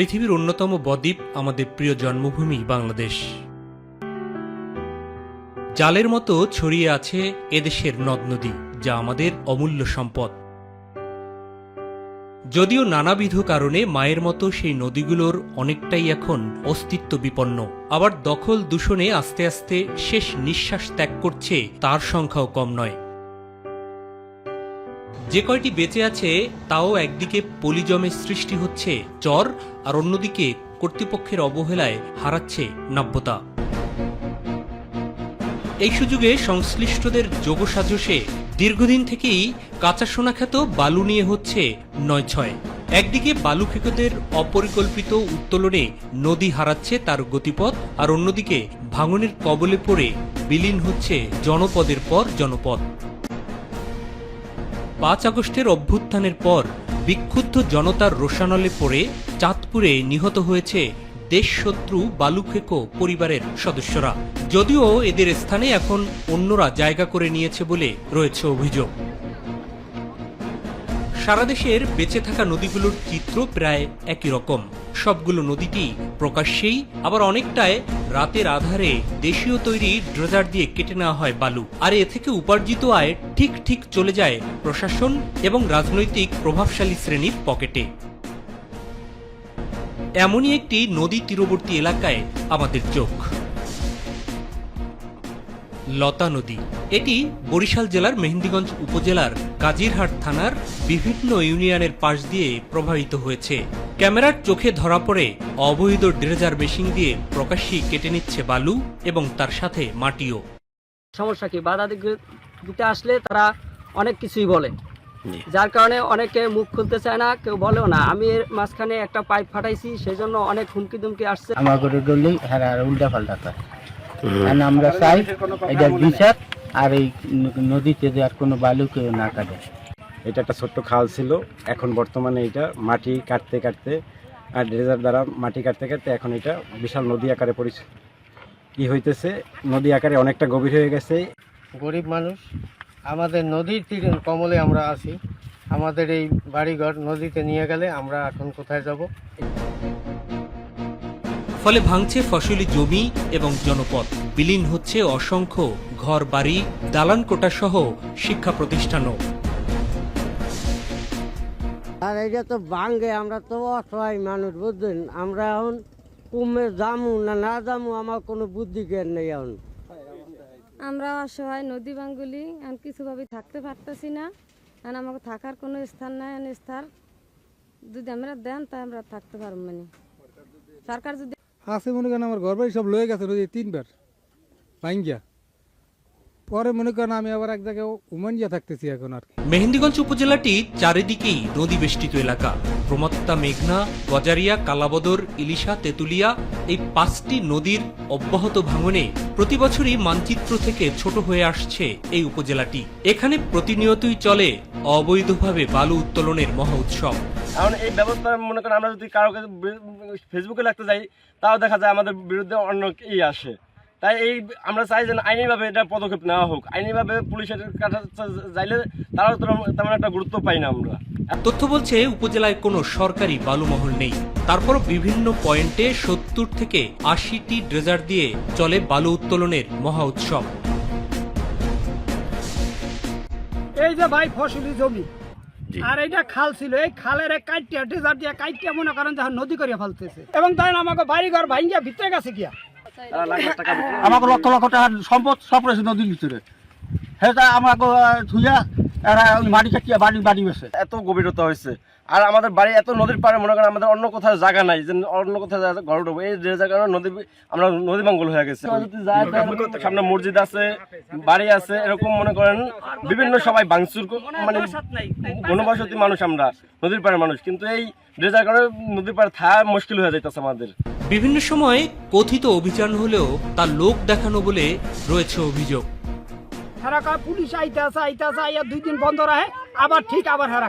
পৃথিবীর অন্যতম বদ্বীপ আমাদের প্রিয় জন্মভূমি বাংলাদেশ। জালের মতো ছড়িয়ে আছে এদেশের নদ নদী, যা আমাদের অমূল্য সম্পদ। যদিও নানাবিধ কারণে মায়ের মতো সেই নদীগুলোর অনেকটাই এখন অস্তিত্ব বিপন্ন, আবার দখল দূষণে আস্তে আস্তে শেষ নিঃশ্বাস ত্যাগ করছে তার সংখ্যাও কম নয়। যে কয়টি বেঁচে আছে তাও একদিকে পলিজমে সৃষ্টি হচ্ছে চর, আর অন্যদিকে কর্তৃপক্ষের অবহেলায় হারাচ্ছে নাব্যতা। এই সুযোগে সংশ্লিষ্টদের যোগসাজশে দীর্ঘদিন থেকেই কাঁচা সোনা খ্যাত বালু নিয়ে হচ্ছে নয়ছয়। একদিকে বালু খেকোদের অপরিকল্পিত উত্তোলনে নদী হারাচ্ছে তার গতিপথ, আর অন্যদিকে ভাঙনের কবলে পড়ে বিলীন হচ্ছে জনপদের পর জনপদ। ৫ আগস্টের অভ্যুত্থানের পর বিক্ষুব্ধ জনতার রোষানলে পড়ে চাঁদপুরে নিহত হয়েছে দেশশত্রু বালুখেকো পরিবারের সদস্যরা। যদিও এদের স্থানে এখন অন্যরা জায়গা করে নিয়েছে বলে রয়েছে অভিযোগ। সারা দেশের বেঁচে থাকা নদীগুলোর চিত্র প্রায় একই রকম। সবগুলো নদীটি প্রকাশ্যেই, আবার অনেকটায় রাতের আধারে দেশীয় তৈরি ড্রেজার দিয়ে কেটে নেওয়া হয় বালু, আর এ থেকে উপার্জিত আয় ঠিক ঠিক চলে যায় প্রশাসন এবং রাজনৈতিক প্রভাবশালী শ্রেণীর পকেটে। এমনই একটি নদী তীরবর্তী এলাকায় আমাদের চোখ। লতা নদী। এটি বরিশাল জেলার মেহেন্দিগঞ্জ উপজেলার কাজিরহাট থানার বিভিন্ন ইউনিয়নের পাশ দিয়ে প্রবাহিত হয়েছে। ক্যামেরার চোখে ধরা পড়ে অবৈধ ড্রেজার মেশিন দিয়ে প্রকাশ্যেই কেটে নিচ্ছে বালু এবং তার সাথে মাটিও। সমস্যা কি, বাধা দিতে আসলে তারা অনেক কিছুই বলে, যার কারণে অনেকে মুখ খুলতে চায় না, কেউ বলেও না। আমি এর মাঝখানে একটা পাইপ ফাটাইছি, সেই জন্য অনেক হুমকি দুমকি আসছে। আমার করে গেলেই হ্যাঁ উল্টা পাল্টা করে। আমরা চাই এটা বিচার, আর এই নদীতে যে আর কোনো বালু কেউ না কাটে। এটা একটা ছোট্ট খাল ছিল, এখন বর্তমানে এটা মাটি কাটতে কাটতে আর ড্রেজার দ্বারা মাটি কাটতে কাটতে এখন এটা বিশাল নদী আকারে কি হইতেছে, নদী আকারে অনেকটা গভীর হয়ে গেছে। গরিব মানুষ, আমাদের নদীর তীর কমলে আমরা আছি। আমাদের এই বাড়িঘর নদীতে নিয়ে গেলে আমরা এখন কোথায় যাব? ফলে ভাঙছে ফসলি জমি এবং জনপদ, বিলীন হচ্ছে অসংখ্য ঘর বাড়ি, দালান কোটা সহ শিক্ষা প্রতিষ্ঠানও। আর এটা তো ভাঙ্গে, আমরা তো অসহায় মানুষ, বুঝলেন। আমরা এখন কুমে যামু না যামু, আমার কোনো বুদ্ধি জ্ঞান নেই। এখন আমরা অসহায়, নদী ভাঙ্গুলি, এখন কিছুভাবে থাকতে পারতেছি না। এখন আমাকে থাকার কোনো স্থান নাই। স্থান যদি আমরা দেন তাই আমরা থাকতে পারবো। মানে সরকার যদি আছে, মনে করেন আমার ঘর বাড়ি সব লয়ে গেছে নদী 3 বার ভাঙ্গিয়া। পরে মনে করেন আমি আবার এক জায়গায় উমানিয়া থাকতেছি এখন। আর মেহেন্দিগঞ্জ উপজেলাটি চারিদিকেই নদী বেষ্টিত এলাকা। প্রমত্তা, মেঘনা, গজারিয়া, কালাবদর, ইলিশা, তেঁতুলিয়া, এই 5টি নদীর অব্যাহত ভাঙনে প্রতি বছরই মানচিত্র থেকে ছোট হয়ে আসছে এই উপজেলাটি। এখানে প্রতিনিয়তই চলে অবৈধভাবে বালু উত্তোলনের মহা উৎসব। এখন এই ব্যবস্থা মনে করেন আমরা যদি কারোকে ফেসবুকে লাগতে যাই, তাও দেখা যায় আমাদের বিরুদ্ধে অন্য আসে। তাই এই আমরা চাই যেন আইনিভাবে এটা পদক্ষেপ নেওয়া হোক। আইনিভাবে পুলিশের কাছে যাইলে তারাও তেমন একটা গুরুত্ব পাই না আমরা। তথ্য বলছে উপজেলায় কোনো সরকারি বালু মহল নেই। তারপরও বিভিন্ন পয়েন্টে 70 থেকে 80টি ড্রেজার দিয়ে চলে বালু উত্তোলনের মহা উৎসব। এই যে ভাই ফসলি জমি, আর এইটা খাল ছিল, এই খালের কাইটিয়া ড্রেজার দিয়ে কাইটিয়া মনে করেন যখন নদী করে ফেলতেছে, এবং তাই আমাকে বাড়িঘর ভাঙ্গিয়া ভিতরে গেছে গিয়া। আমাকে লক্ষ লক্ষ টাকার সম্পদ সব রয়েছে নদীর ভিতরে। সেটা আমাকে ধুইয়া এরা ওই মাটি কাটিয়া বাড়ি বেছে। এত গভীরতা হয়েছে, আর আমাদের বাড়ি এত নদীর পাড়ে, মনে করেন আমাদের অন্য কোথাও জায়গা নাই যে অন্য কোথাও ঘর উঠবো। এই জায়গা আমরা নদী ভাঙ্গল হয়ে গেছে। সামনে মসজিদ আছে, বাড়ি আছে, এরকম মনে করেন বিভিন্ন সবাই ভাঙচুর, মানে ঘনবসতি মানুষ, আমরা নদীর পাড়ের মানুষ, কিন্তু এই ড্রেজার কারণে নদীর পাড়ে থাকা মুশকিল হয়ে যাইতেছে আমাদের। বিভিন্ন সময় কথিত অভিযান হলেও তা লোক দেখানো বলে রয়েছে অভিযোগ। হেরা পুলিশ আইতাছে আইয়া 2 দিন বন্ধ রাখে, আবার ঠিক আবার হেরা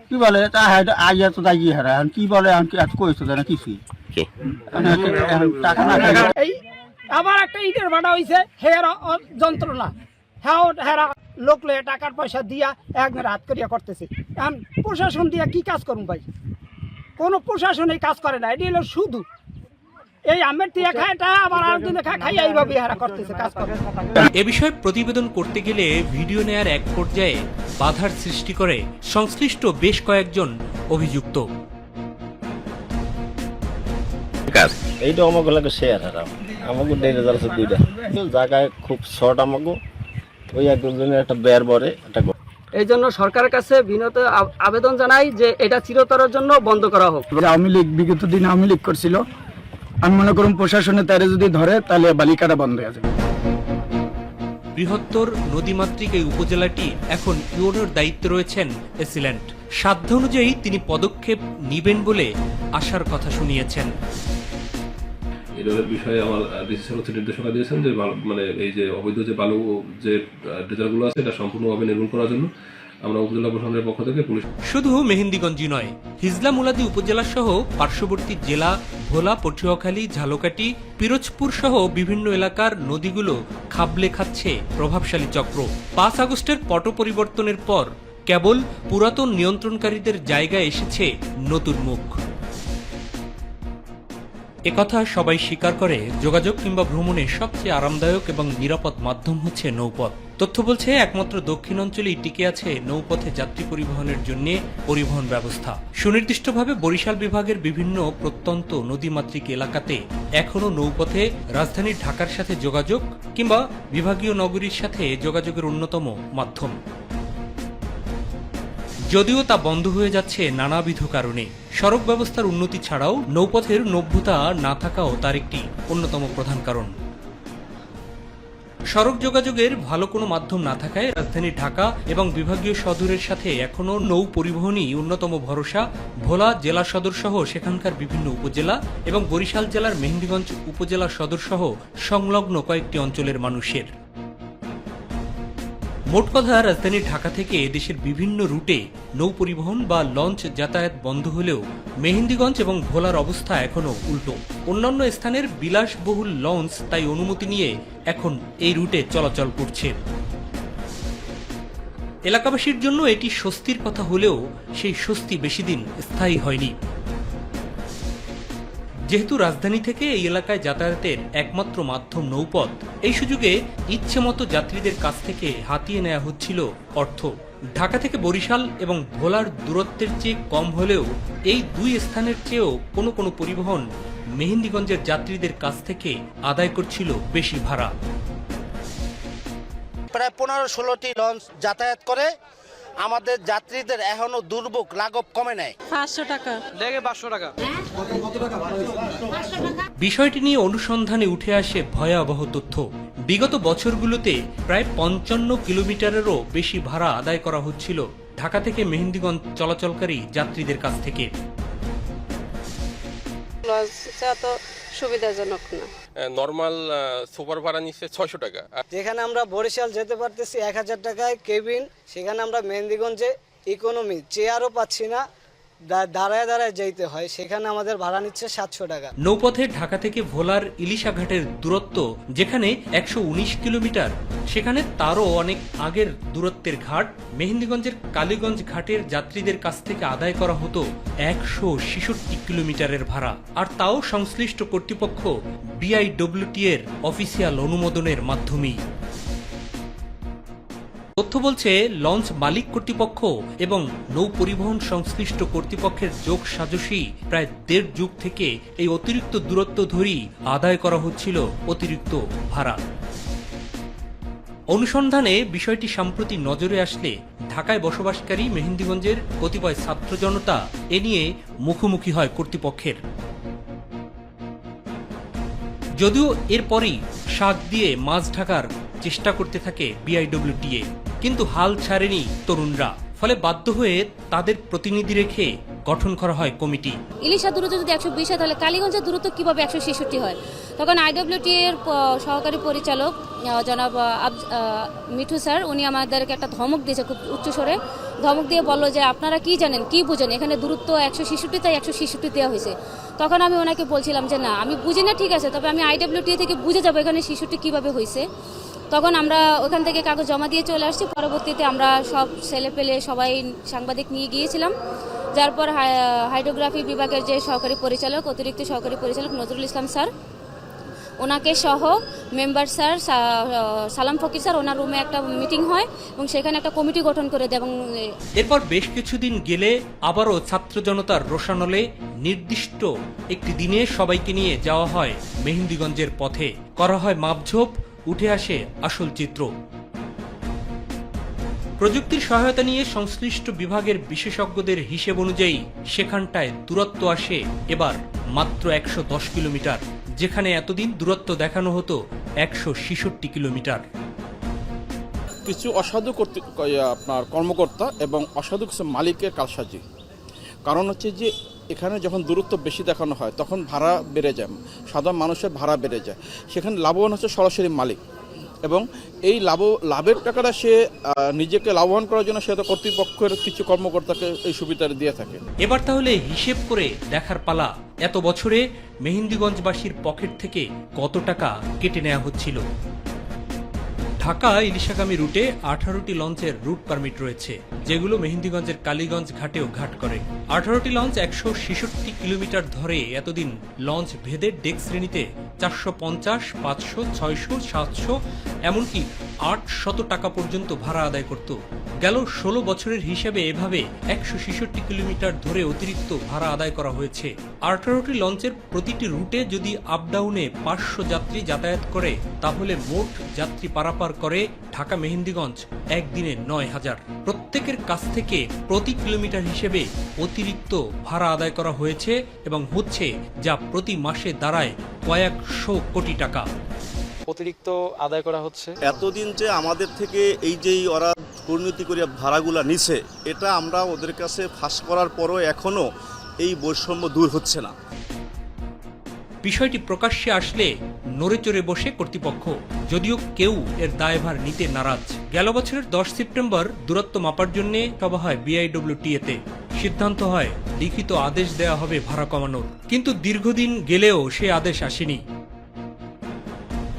কি বলে তা আইয়া তো যাই হেরা কি বলে এত কইছো না কিছু। এই আবার একটা ইটের ভাড়া হইছে, হেরা যন্ত্রণা, হ্যাঁ হেরা লোক লয়ে টাকার পয়সা দিয়া একবার হাত করিয়া করতেছে। এখন প্রশাসন দিয়া কি কাজ করুন ভাই? কোনো প্রশাসনিক কাজ করে না, এটি হলো শুধু এই আমের টিয়া খায় এটা আবার আর দিনে খাই এইভাবে হারা করতেছে কাজ করে। এ বিষয়ে প্রতিবেদন করতে গেলে ভিডিও নেয়ার এক পর্যায়ে বাধার সৃষ্টি করে সংশ্লিষ্ট বেশ কয়েকজন অভিযুক্ত। এইটা আমাকে লাগে শেয়ার হারাম, আমাকে ডেরে যাচ্ছে দুইটা জায়গায় খুব শর্ট, আমাকে ওই একজনের একটা বের বরে একটা। এই জন্য সরকারের কাছে বিনত আবেদন জানাই যে এটা চিরতরের জন্য বন্ধ করা হোক। আওয়ামী লীগ বিগত দিন আওয়ামী লীগ করছিল, আমি মনে করুন প্রশাসনে তারে যদি ধরে তাহলে বালিকাটা বন্ধ হয়ে যাবে। বৃহত্তর নদীমাতৃক এই উপজেলাটি এখন ইউনোর দায়িত্বে রয়েছেন এসিল্যান্ট। সাধ্য অনুযায়ী তিনি পদক্ষেপ নেবেন বলে আশার কথা শুনিয়েছেন। এর বিষয়ে আমার ডিসি হচ্ছে নির্দেশনা দিয়েছেন যে মানে এই যে অবৈধ যে বালু যে ড্রেজারগুলো আছে এটা সম্পূর্ণভাবে নির্মূল করার জন্য আমরা উপজেলা প্রশাসনের পক্ষ থেকে পুলিশ। শুধু মেহেন্দিগঞ্জই নয়, হিজলা মুলাদি উপজেলা সহ পার্শ্ববর্তী জেলা ভোলা, পটুয়াখালী, ঝালকাঠি, পিরোজপুর সহ বিভিন্ন এলাকার নদীগুলো খাবলে খাচ্ছে প্রভাবশালী চক্র। ৫ আগস্টের পট পরিবর্তনের পর কেবল পুরাতন নিয়ন্ত্রণকারীদের জায়গায় এসেছে নতুন মুখ। একথা সবাই স্বীকার করে, যোগাযোগ কিংবা ভ্রমণের সবচেয়ে আরামদায়ক এবং নিরাপদ মাধ্যম হচ্ছে নৌপথ। তথ্য বলছে একমাত্র দক্ষিণ অঞ্চলেই টিকে আছে নৌপথে যাত্রী পরিবহনের জন্য পরিবহন ব্যবস্থা। সুনির্দিষ্টভাবে বরিশাল বিভাগের বিভিন্ন প্রত্যন্ত নদীমাতৃক এলাকাতে এখনও নৌপথে রাজধানী ঢাকার সাথে যোগাযোগ কিংবা বিভাগীয় নগরীর সাথে যোগাযোগের অন্যতম মাধ্যম। যদিও তা বন্ধ হয়ে যাচ্ছে নানাবিধ কারণে। সড়ক ব্যবস্থার উন্নতি ছাড়াও নৌপথের নভ্যতা না থাকাও তার একটি অন্যতম প্রধান কারণ। সড়ক যোগাযোগের ভালো কোনো মাধ্যম না থাকায় রাজধানী ঢাকা এবং বিভাগীয় সদরের সাথে এখনও নৌ পরিবহনই অন্যতম ভরসা ভোলা জেলা সদর সহ সেখানকার বিভিন্ন উপজেলা এবং বরিশাল জেলার মেহেন্দিগঞ্জ উপজেলা সদর সহ সংলগ্ন কয়েকটি অঞ্চলের মানুষের। মোট কথা, রাজধানী ঢাকা থেকে দেশের বিভিন্ন রুটে নৌ পরিবহন বা লঞ্চ যাতায়াত বন্ধ হলেও মেহেন্দিগঞ্জ এবং ভোলার অবস্থা এখনও উল্টো। অন্যান্য স্থানের বিলাসবহুল লঞ্চ তাই অনুমতি নিয়ে এখন এই রুটে চলাচল করছে। এলাকাবাসীর জন্য এটি স্বস্তির কথা হলেও সেই স্বস্তি বেশিদিন স্থায়ী হয়নি। যেহেতু রাজধানী থেকে এই এলাকায় যাতায়াতের একমাত্র মাধ্যম নৌপথ, এই সুযোগে ইচ্ছে মতো যাত্রীদের কাছ থেকে হাতিয়ে নেওয়া হচ্ছিল অর্থ। ঢাকা থেকে বরিশাল এবং ভোলার দূরত্বের চেয়ে কম হলেও এই দুই স্থানের চেয়েও কোনো কোনো পরিবহন মেহেন্দিগঞ্জের যাত্রীদের কাছ থেকে আদায় করছিল বেশি ভাড়া। প্রায় 15-16টি লঞ্চ যাতায়াত করে, আমাদের যাত্রীদের এখনো দুর্ভোগ লাঘব কমে নেয়। 500 টাকা লেগে 500 টাকা। বিষয়টি নিয়ে অনুসন্ধানে উঠে আসে ভয়াবহ তথ্য। বিগত বছরগুলোতে প্রায় 55 কিলোমিটারেরও বেশি ভাড়া আদায় করা হচ্ছিল ঢাকা থেকে মেহেন্দিগঞ্জ চলাচলকারী যাত্রীদের কাছ থেকে। তো সুবিধাজনক না। নরমাল সুপার ভাড়া নিচ্ছে 600 টাকা। যেখানে আমরা বরিশাল যেতে পারতেছি 1000 টাকায় কেবিন, সেখানে আমরা মেহেন্দিগঞ্জে ইকোনমি চেয়ারও পাচ্ছি না, দাঁড়ায় দাঁড়ায় যেতে হয়, সেখানে আমাদের ভাড়া নিচ্ছে 700 টাকা। নৌপথে ঢাকা থেকে ভোলার ইলিশা ঘাটের দূরত্ব যেখানে 119 কিলোমিটার, সেখানে তারও অনেক আগের দূরত্বের ঘাট মেহেন্দিগঞ্জের কালীগঞ্জ ঘাটের যাত্রীদের কাছ থেকে আদায় করা হতো 166 কিলোমিটারের ভাড়া, আর তাও সংশ্লিষ্ট কর্তৃপক্ষ BIWT এর অফিসিয়াল অনুমোদনের মাধ্যমেই। তথ্য বলছে লঞ্চ মালিক কর্তৃপক্ষ এবং নৌ পরিবহন সংশ্লিষ্ট কর্তৃপক্ষের যোগ সাজসী প্রায় 1.5 যুগ থেকে এই অতিরিক্ত দূরত্ব ধরেই আদায় করা হচ্ছিল অতিরিক্ত ভাড়া। অনুসন্ধানে বিষয়টি সম্প্রতি নজরে আসলে ঢাকায় বসবাসকারী মেহেন্দিগঞ্জের কতিপয় ছাত্র জনতা এ নিয়ে মুখোমুখি হয় কর্তৃপক্ষের। যদিও এরপরই শাক দিয়ে মাছ ঢাকার চেষ্টা করতে থাকে BIWTA, কিন্তু হাল ছাড়েনি তরুণরা। ফলে বাধ্য হয়ে তাদের প্রতিনিধি রেখে গঠন করা হয় কমিটি। ইলিশা দূরত্ব যদি 120 হয় তাহলে কালীগঞ্জের দূরত্ব কিভাবে 166 হয়? তখন IWTA এর সহকারী পরিচালক জনাব মিঠু স্যার, উনি আমাদেরকে একটা ধমক দিয়েছে, খুব উচ্চস্বরে ধমক দিয়ে বললো যে আপনারা কি জানেন, কি বুঝেন, এখানে দূরত্ব 166, তাই 166 দেওয়া হয়েছে। তখন আমি ওনাকে বলছিলাম যে না, আমি বুঝি না, ঠিক আছে, তবে আমি IWTA থেকে বুঝে যাবো এখানে 66 কিভাবে হয়েছে। তখন আমরা ওখান থেকে কাগজ জমা দিয়ে চলে আসছি। পরবর্তীতে আমরা সব ছেলে পেলে সবাই সাংবাদিক নিয়ে গিয়েছিলাম, যার পর হাইড্রোগ্রাফি বিভাগের যে সহকারী পরিচালক, অতিরিক্ত সহকারী পরিচালক নজরুল ইসলাম স্যার, ওনাকে সহ মেম্বার স্যার সালাম ফকির স্যার, ওনার রুমে একটা মিটিং হয় এবং সেখানে একটা কমিটি গঠন করে দেয়। এবং এরপর বেশ কিছুদিন গেলে আবারও ছাত্র জনতার রোষানলে নির্দিষ্ট একটি দিনে সবাইকে নিয়ে যাওয়া হয় মেহেন্দিগঞ্জের পথে, করা হয় মাপঝোপ, উঠে আসে আসল চিত্র। প্রযুক্তির সহায়তা নিয়ে সংশ্লিষ্ট বিভাগের বিশেষজ্ঞদের হিসেব অনুযায়ী সেখানটায় দূরত্ব আসে এবার মাত্র 110 কিলোমিটার, যেখানে এতদিন দূরত্ব দেখানো হতো 166 কিলোমিটার। কিছু অসাধু আপনার কর্মকর্তা এবং অসাধু কিছু মালিকের কারসাজি। কারণ হচ্ছে যে এখানে যখন দূরত্ব বেশি দেখানো হয় তখন ভাড়া বেড়ে যায়, সাধারণ মানুষের ভাড়া বেড়ে যায়, সেখানে লাভবান হচ্ছে সরাসরি মালিক, এবং এই লাভের টাকাটা সে নিজেকে লাভবান করার জন্য সে তো কর্তৃপক্ষের কিছু কর্মকর্তাকে এই সুবিধা দিয়ে থাকে। এবার তাহলে হিসেব করে দেখার পালা, এত বছরে মেহেন্দিগঞ্জবাসীর পকেট থেকে কত টাকা কেটে নেওয়া হচ্ছিল। ঢাকা ইলিশাগামী রুটে 18টি লঞ্চের রুট পারমিট রয়েছে, যেগুলো মেহেন্দিগঞ্জের কালীগঞ্জ ঘাটেও ঘাট করে। 18টি লঞ্চ 166 কিলোমিটার ধরে এতদিন লঞ্চ ভেদে ডেক শ্রেণীতে 450, 500, 600, 700 এমনকি 800 টাকা পর্যন্ত ভাড়া আদায় করত। গেল 16 বছরের হিসেবে এভাবে 166 কিলোমিটার ধরে অতিরিক্ত ভাড়া আদায় করা হয়েছে। 18টি লঞ্চের প্রতিটি রুটে যদি আপডাউনে 500 যাত্রী যাতায়াত করে, তাহলে মোট যাত্রী পারাপার করে ঢাকা মেহেন্দিগঞ্জ একদিনে 9000। প্রত্যেকের কাছ থেকে প্রতি কিলোমিটার হিসেবে অতিরিক্ত ভাড়া আদায় করা হয়েছে এবং হচ্ছে, যা প্রতি মাসে দাঁড়ায় কয়েকশো কোটি টাকা অতিরিক্ত আদায় করা হচ্ছে। এতদিন যে আমাদের থেকে এই যে ওরা দুর্নীতি করে ভাড়াগুলা নিছে, এটা আমরা ওদের কাছে ফাঁস করার পরও এখনো এই বৈষম্য দূর হচ্ছে না। বিষয়টি প্রকাশ্যে আসলে নড়েচড়ে বসে কর্তৃপক্ষ, যদিও কেউ এর দায়ভার নিতে নারাজ। গেল বছরের 10 সেপ্টেম্বর দূরত্ব মাপার জন্য সভা হয় BIWTA-তে। সিদ্ধান্ত হয় লিখিত আদেশ দেওয়া হবে ভাড়া কমানোর, কিন্তু দীর্ঘদিন গেলেও সে আদেশ আসেনি।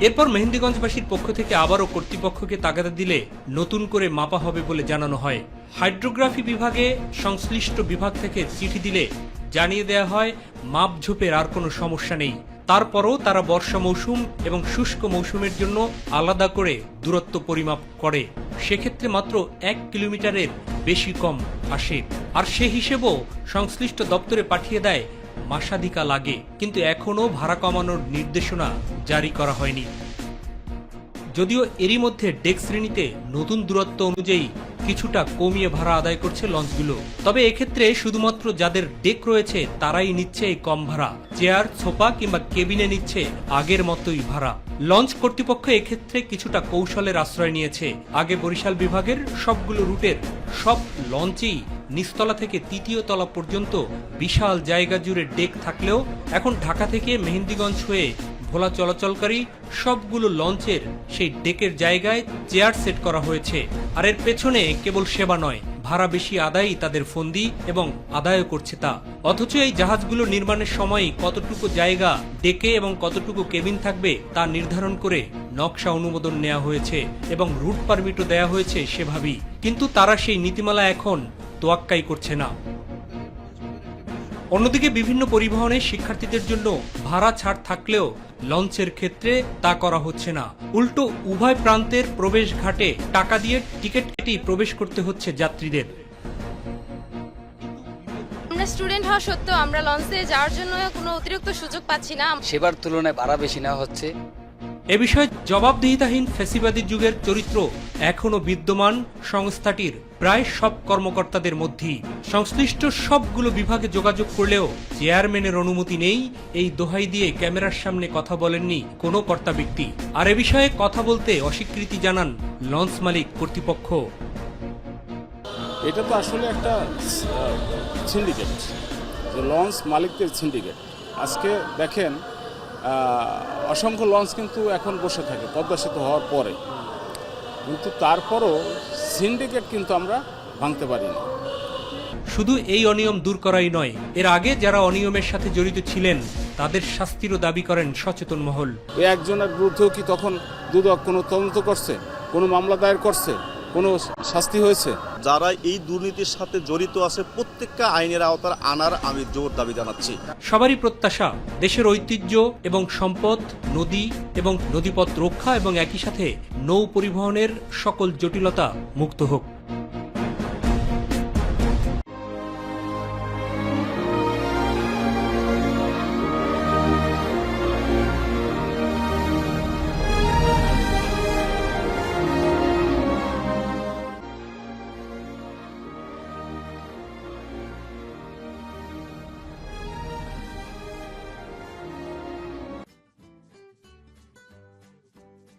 এরপর মেহেন্দিগঞ্জবাসীর পক্ষ থেকে আবারও কর্তৃপক্ষকে তাগাদা দিলে নতুন করে মাপা হবে বলে জানানো হয়। হাইড্রোগ্রাফি বিভাগে সংশ্লিষ্ট বিভাগ থেকে চিঠি দিলে জানিয়ে দেয়া হয় মাপঝোপের আর কোনো সমস্যা নেই। তারপরও তারা বর্ষা মৌসুম এবং শুষ্ক মৌসুমের জন্য আলাদা করে দূরত্ব পরিমাপ করে, সেক্ষেত্রে মাত্র 1 কিলোমিটারের বেশি কম আসে। আর সে হিসেবেও সংশ্লিষ্ট দপ্তরে পাঠিয়ে দেয় মাসাধিকা লাগে, কিন্তু এখনও ভাড়া কমানোর নির্দেশনা জারি করা হয়নি। যদিও এরই মধ্যে ডেক শ্রেণীতে নতুন দূরত্ব অনুযায়ী কিছুটা কমিয়ে ভাড়া আদায় করছে লঞ্চগুলো, তবে এক্ষেত্রে শুধুমাত্র যাদের ডেক রয়েছে তারাই নিচ্ছে এই কম ভাড়া। চেয়ার, সোফা কিংবা কেবিনে নিচ্ছে আগের মতোই ভাড়া। লঞ্চ কর্তৃপক্ষ এক্ষেত্রে কিছুটা কৌশলের আশ্রয় নিয়েছে। আগে বরিশাল বিভাগের সবগুলো রুটের সব লঞ্চেই নিচতলা থেকে 3য় তলা পর্যন্ত বিশাল জায়গা জুড়ে ডেক থাকলেও এখন ঢাকা থেকে মেহেন্দিগঞ্জ হয়ে ভোলা চলাচলকারী সবগুলো লঞ্চের সেই ডেকের জায়গায় চেয়ার সেট করা হয়েছে। আর এর পেছনে কেবল সেবা নয়, ভাড়া বেশি আদায়ই তাদের ফন্দি এবং আদায়ও করছে তা। অথচ এই জাহাজগুলো নির্মাণের সময় কতটুকু জায়গা ডেকে এবং কতটুকু কেবিন থাকবে তা নির্ধারণ করে নকশা অনুমোদন নেওয়া হয়েছে এবং রুট পারমিটও দেয়া হয়েছে সেভাবেই, কিন্তু তারা সেই নীতিমালা এখন তোয়াক্কাই করছে না। অন্যদিকে বিভিন্ন পরিবহনে শিক্ষার্থীদের জন্য ভাড়া ছাড় থাকলেও লঞ্চের ক্ষেত্রে তা করা হচ্ছে না। উল্টো উভয় প্রান্তের প্রবেশ ঘাটে টাকা দিয়ে টিকিট কেটেই প্রবেশ করতে হচ্ছে যাত্রীদের। আমরা স্টুডেন্ট হওয়া সত্ত্বেও আমরা লঞ্চে যাওয়ার জন্য কোনো অতিরিক্ত সুযোগ পাচ্ছি না। সেবার তুলনায় ভাড়া বেশি নেওয়া হচ্ছে। এ বিষয়ে জবাবদিহিতাহীন ফ্যাসিবাদী যুগের চরিত্র এখনো বিদ্যমান সংস্থাটির প্রায় সব কর্মকর্তাদের মধ্যেই। সংশ্লিষ্ট সবগুলো বিভাগে যোগাযোগ করলেও চেয়ারম্যানের অনুমতি নেই, এই দোহাই দিয়ে ক্যামেরার সামনে কথা বলেননি কোনো কর্তা ব্যক্তি। আর এ বিষয়ে কথা বলতে অস্বীকৃতি জানান লঞ্চ মালিক কর্তৃপক্ষ। এটা তো আসলে একটা সিন্ডিকেট, যে লঞ্চ মালিকদের সিন্ডিকেট। আজকে দেখেন অসংখ্য লঞ্চ কিন্তু এখন বসে থাকে পদ্মা সেতু হওয়ার পরে, কিন্তু তারপরও সিন্ডিকেট কিন্তু আমরা ভাঙতে পারি না। শুধু এই অনিয়ম দূর করাই নয়, এর আগে যারা অনিয়মের সাথে জড়িত ছিলেন তাদের শাস্তিরও দাবি করেন সচেতন মহল। ওই একজনের বিরুদ্ধেও কি তখন দুদক কোনো তদন্ত করছে, কোনো মামলা দায়ের করছে, কোনো শাস্তি হয়েছে? যারা এই দুর্নীতির সাথে জড়িত আছে প্রত্যেকটা আইনের আওতার আনার আমি জোর দাবি জানাচ্ছি। সবারই প্রত্যাশা দেশের ঐতিহ্য এবং সম্পদ, নদী এবং নদীপথ রক্ষা এবং একই সাথে নৌ পরিবহনের সকল জটিলতা মুক্ত হোক।